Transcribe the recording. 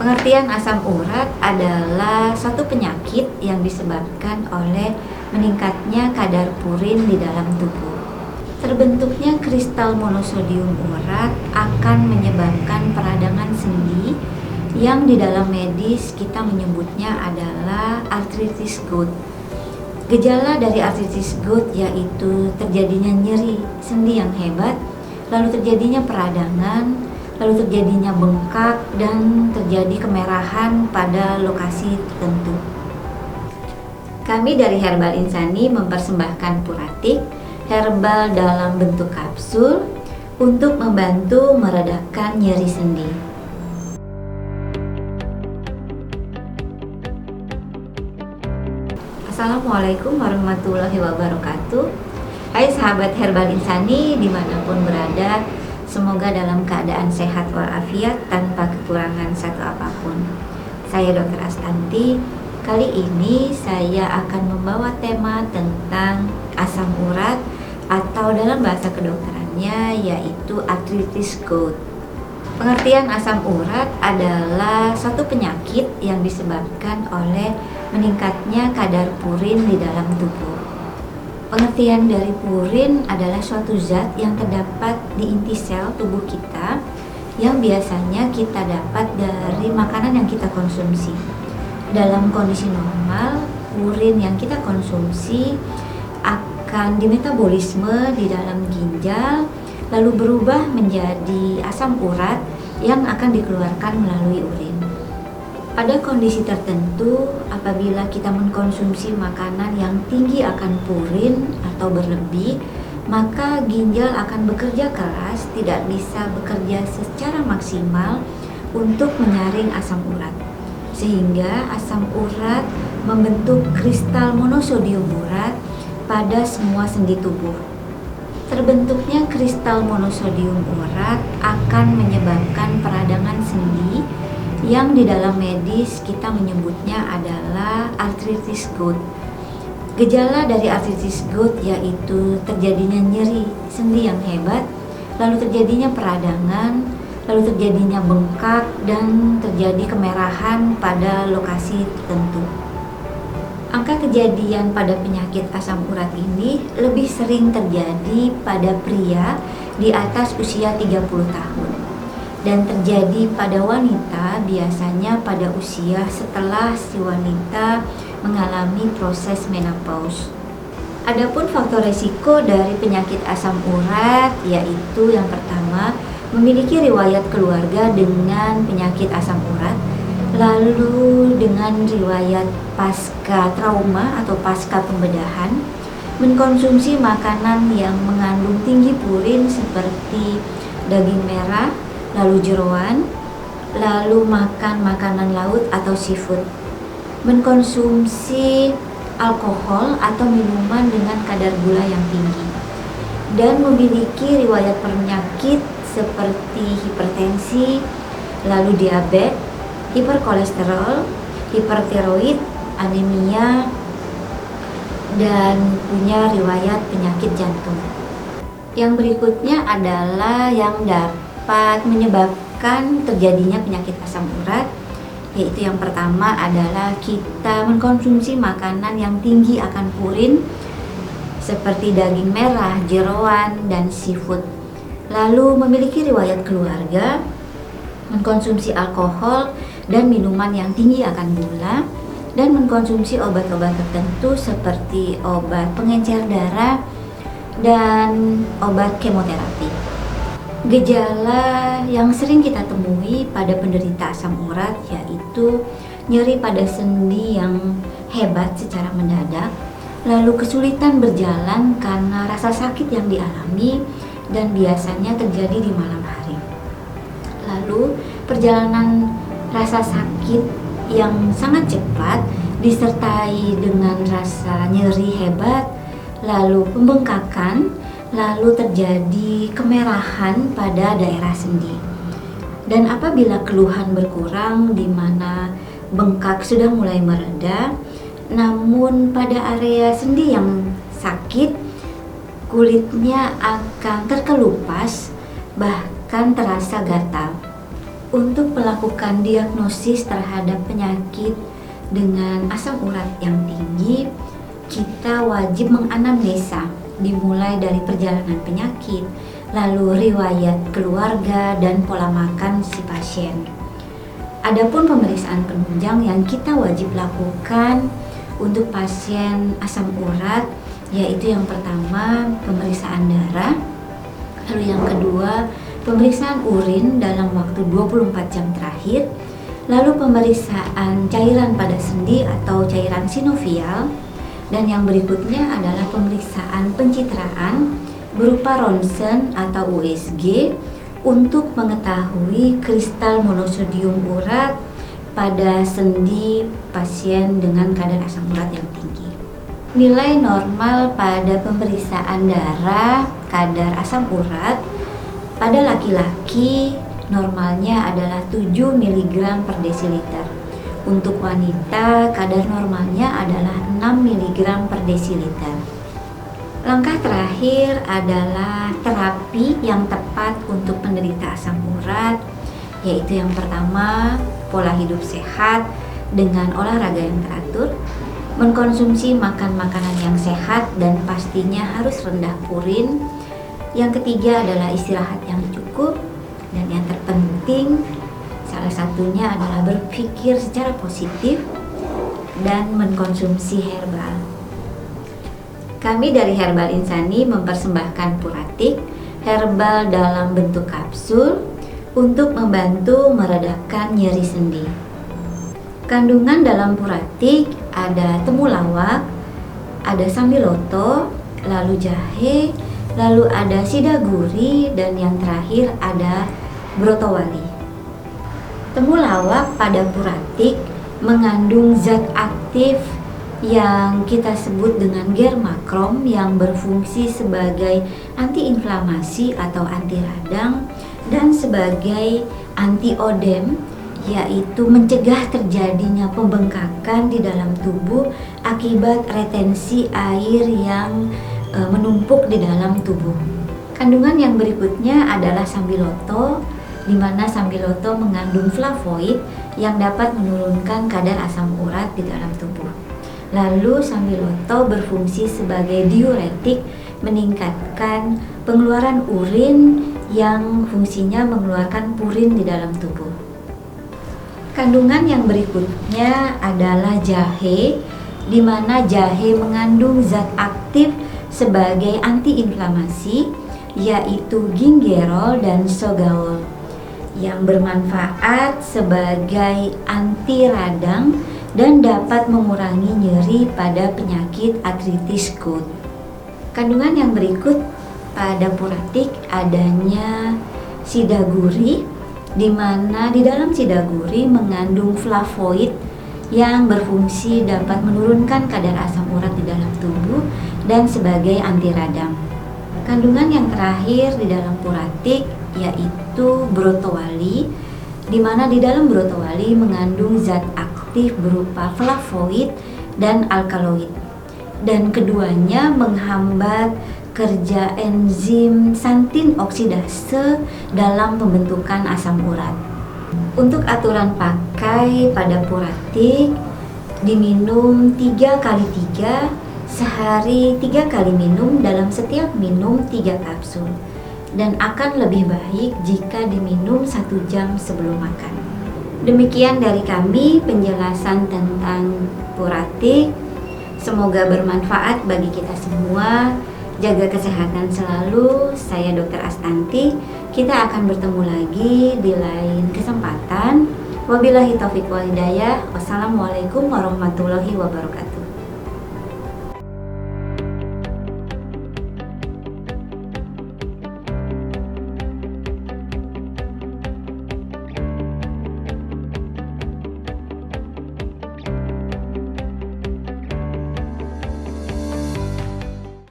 Pengertian asam urat adalah suatu penyakit yang disebabkan oleh meningkatnya kadar purin di dalam tubuh. Terbentuknya kristal monosodium urat akan menyebabkan peradangan sendi yang di dalam medis kita menyebutnya adalah artritis gout. Gejala dari artritis gout yaitu terjadinya nyeri sendi yang hebat, lalu terjadinya peradangan, lalu terjadinya bengkak, dan terjadi kemerahan pada lokasi tertentu. Kami dari Herbal Insani mempersembahkan Puratik, herbal dalam bentuk kapsul, untuk membantu meredakan nyeri sendi. Assalamualaikum warahmatullahi wabarakatuh. Hai sahabat Herbal Insani dimanapun berada, semoga dalam keadaan sehat walafiat tanpa kekurangan satu apapun. Saya Dr. Astanti. Kali ini saya akan membawa tema tentang asam urat atau dalam bahasa kedokterannya yaitu artritis gout. Pengertian asam urat adalah suatu penyakit yang disebabkan oleh meningkatnya kadar purin di dalam tubuh. Pengertian dari purin adalah suatu zat yang terdapat di inti sel tubuh kita yang biasanya kita dapat dari makanan yang kita konsumsi. Dalam kondisi normal, purin yang kita konsumsi akan dimetabolisme di dalam ginjal, lalu berubah menjadi asam urat yang akan dikeluarkan melalui urin. Pada kondisi tertentu, apabila kita mengkonsumsi makanan yang tinggi akan purin atau berlebih, maka ginjal akan bekerja keras, tidak bisa bekerja secara maksimal untuk menyaring asam urat. Sehingga asam urat membentuk kristal monosodium urat pada semua sendi tubuh. Terbentuknya kristal monosodium urat akan menyebabkan peradangan sendi yang di dalam medis kita menyebutnya adalah artritis gout. Gejala dari artritis gout yaitu terjadinya nyeri sendi yang hebat, lalu terjadinya peradangan, lalu terjadinya bengkak, dan terjadi kemerahan pada lokasi tertentu. Angka kejadian pada penyakit asam urat ini lebih sering terjadi pada pria di atas usia 30 tahun dan terjadi pada wanita biasanya pada usia setelah si wanita mengalami proses menopause. Adapun faktor resiko dari penyakit asam urat yaitu yang pertama, memiliki riwayat keluarga dengan penyakit asam urat, lalu dengan riwayat pasca trauma atau pasca pembedahan, mengkonsumsi makanan yang mengandung tinggi purin seperti daging merah, lalu jeroan, lalu makan makanan laut atau seafood, mengkonsumsi alkohol atau minuman dengan kadar gula yang tinggi, dan memiliki riwayat penyakit seperti hipertensi, lalu diabetes, hiperkolesterol, hipertiroid, anemia, dan punya riwayat penyakit jantung. Yang berikutnya adalah yang dapat menyebabkan terjadinya penyakit asam urat, yaitu yang pertama adalah kita mengkonsumsi makanan yang tinggi akan purin seperti daging merah, jeroan, dan seafood. Lalu memiliki riwayat keluarga, mengkonsumsi alkohol dan minuman yang tinggi akan gula, dan mengkonsumsi obat-obat tertentu seperti obat pengencer darah dan obat kemoterapi. Gejala yang sering kita temui pada penderita asam urat yaitu nyeri pada sendi yang hebat secara mendadak, lalu kesulitan berjalan karena rasa sakit yang dialami dan biasanya terjadi di malam hari. Lalu perjalanan rasa sakit yang sangat cepat disertai dengan rasa nyeri hebat, lalu pembengkakan, lalu terjadi kemerahan pada daerah sendi. Dan apabila keluhan berkurang di mana bengkak sudah mulai mereda, namun pada area sendi yang sakit kulitnya akan terkelupas, bahkan terasa gatal. Untuk melakukan diagnosis terhadap penyakit dengan asam urat yang tinggi, kita wajib menganamnesa dimulai dari perjalanan penyakit, lalu riwayat keluarga dan pola makan si pasien. Adapun pemeriksaan penunjang yang kita wajib lakukan untuk pasien asam urat, yaitu yang pertama pemeriksaan darah, lalu yang kedua pemeriksaan urin dalam waktu 24 jam terakhir, lalu pemeriksaan cairan pada sendi atau cairan sinovial, dan yang berikutnya adalah pemeriksaan pencitraan berupa ronsen atau USG untuk mengetahui kristal monosodium urat pada sendi pasien dengan kadar asam urat yang tinggi. Nilai normal pada pemeriksaan darah kadar asam urat pada laki-laki normalnya adalah 7 mg per desiliter. Untuk wanita, kadar normalnya adalah 6 mg per desiliter. Langkah terakhir adalah terapi yang tepat untuk penderita asam urat, yaitu yang pertama, pola hidup sehat dengan olahraga yang teratur, mengkonsumsi makanan yang sehat dan pastinya harus rendah purin. Yang ketiga adalah istirahat yang cukup, dan yang terpenting salah satunya adalah berpikir secara positif dan mengkonsumsi herbal. Kami dari Herbal Insani mempersembahkan Puratik herbal dalam bentuk kapsul untuk membantu meredakan nyeri sendi. Kandungan dalam Puratik ada temulawak, ada sambiloto, lalu jahe, lalu ada sidaguri, dan yang terakhir ada brotowali. Temulawak pada Puratik mengandung zat aktif yang kita sebut dengan germakrom yang berfungsi sebagai antiinflamasi atau anti radang dan sebagai antiodem, yaitu mencegah terjadinya pembengkakan di dalam tubuh akibat retensi air yang menumpuk di dalam tubuh. Kandungan yang berikutnya adalah sambiloto, di mana sambiloto mengandung flavoid yang dapat menurunkan kadar asam urat di dalam tubuh. Lalu sambiloto berfungsi sebagai diuretik, meningkatkan pengeluaran urin yang fungsinya mengeluarkan purin di dalam tubuh. Kandungan yang berikutnya adalah jahe, di mana jahe mengandung zat aktif sebagai antiinflamasi, yaitu gingerol dan sogaol, yang bermanfaat sebagai anti radang dan dapat mengurangi nyeri pada penyakit artritis gout. Kandungan yang berikut pada Puratik adanya sidaguri, di mana di dalam sidaguri mengandung flavoid yang berfungsi dapat menurunkan kadar asam urat di dalam tubuh dan sebagai anti radang. Kandungan yang terakhir di dalam Puratik yaitu brotowali, di mana di dalam brotowali mengandung zat aktif berupa flavoid dan alkaloid, dan keduanya menghambat kerja enzim santin oksidase dalam pembentukan asam urat. Untuk aturan pakai pada Puratik, diminum 3x3, sehari 3 kali minum, dalam setiap minum 3 kapsul, dan akan lebih baik jika diminum 1 jam sebelum makan. Demikian dari kami penjelasan tentang Puratik. Semoga bermanfaat bagi kita semua. Jaga kesehatan selalu. Saya Dr. Astanti. Kita akan bertemu lagi di lain kesempatan. Wabillahi taufiq wal hidayah. Wassalamualaikum warahmatullahi wabarakatuh.